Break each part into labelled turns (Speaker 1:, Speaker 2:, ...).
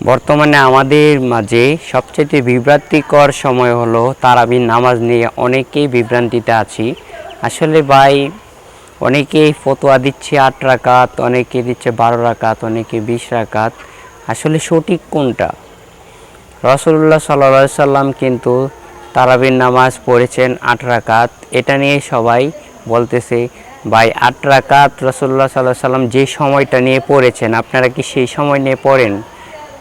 Speaker 1: বর্তমানে আমাদের মাঝে সবচেয়ে বিভ্রান্তিকর সময় হলো তারাবির নামাজ নিয়ে অনেকেই বিভ্রান্তিতে আছি। আসলে ভাই, অনেকেই ফতোয়া দিচ্ছে ৮ রাকাত, অনেকে দিচ্ছে ১২ রাকাত, অনেকে ২০ রাকাত। আসলে সঠিক কোনটা? রাসূলুল্লাহ সাল্লাল্লাহু আলাইহি সাল্লাম কিন্তু তারাবির নামাজ পড়েছেন ৮ রাকাত। এটা নিয়ে সবাই বলতেছে ভাই ৮ রাকাত রাসূলুল্লাহ সাল্লাল্লাহু আলাইহি সাল্লাম যে সময়টা নিয়ে পড়েছেন আপনারা কি সেই সময় নিয়ে পড়েন?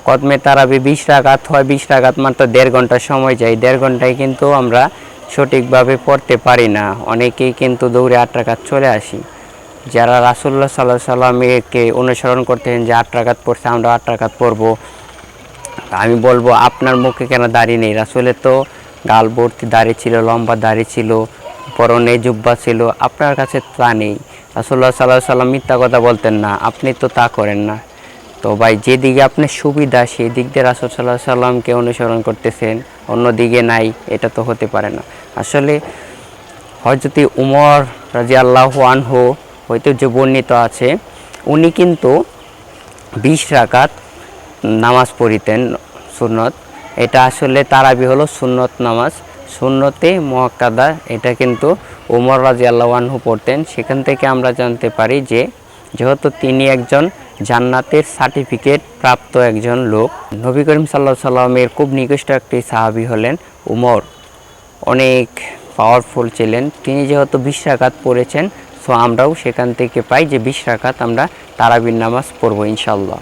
Speaker 1: কদমে তারাবি ২০ রাকাত হয়, ২০ রাকাত মাত্র ১.৫ ঘন্টা সময় যায়। ১.৫ ঘন্টায় কিন্তু আমরা সঠিকভাবে পড়তে পারি না। অনেকেই কিন্তু দৌড়ে ৮ রাকাত চলে আসি। যারা রাসূলুল্লাহ সাল্লাল্লাহু আলাইহি সাল্লামকে অনুসরণ করতেন যে ৮ রাকাত পড়ছে আমরা ৮ রাকাত পড়বো, আমি বলবো আপনার মুখে কেন দাড়ি নেই? রাসূলের তো গাল ভর্তি দাড়ি ছিল, লম্বা দাড়ি ছিল, পরনে জুব্বা ছিল, আপনার কাছে তা নেই। রাসূলুল্লাহ সাল্লাল্লাহু আলাইহি সাল্লাম মিথ্যা কথা বলতেন না, আপনি তো তা করেন না। তো ভাই, যেদিকে আপনার সুবিধা সেই দিক দিয়ে রাসূল সাল্লাল্লাহু আলাইহি সাল্লামকে অনুসরণ করতেছেন, অন্যদিকে নাই, এটা তো হতে পারে না। আসলে হযরত উমর রাদিয়াল্লাহু আনহু হইতে যে বর্ণিত আছে, উনি কিন্তু ২০ রাকাত নামাজ পড়িতেন সুন্নত। এটা আসলে তারাবি হলো সুন্নত নামাজ, সুন্নতে মুআক্কাদা। এটা কিন্তু উমর রাদিয়াল্লাহু আনহু পড়তেন। সেখান থেকে আমরা জানতে পারি যে যেহেতু তিনি একজন জান্নাতের সার্টিফিকেট প্রাপ্ত একজন লোক, নবী করিম সাল্লাল্লাহু আলাইহি সাল্লামের খুব নিকষ্ট একটি সাহাবী হলেন উমর। অনেক পাওয়ারফুল ছিলেন তিনি, যেহেতু ২০ রাকাত পড়েছেন। সো আমরাও সেখান থেকে পাই যে ২০ রাকাত আমরা তারাবির নামাজ পড়বো ইনশাআল্লাহ।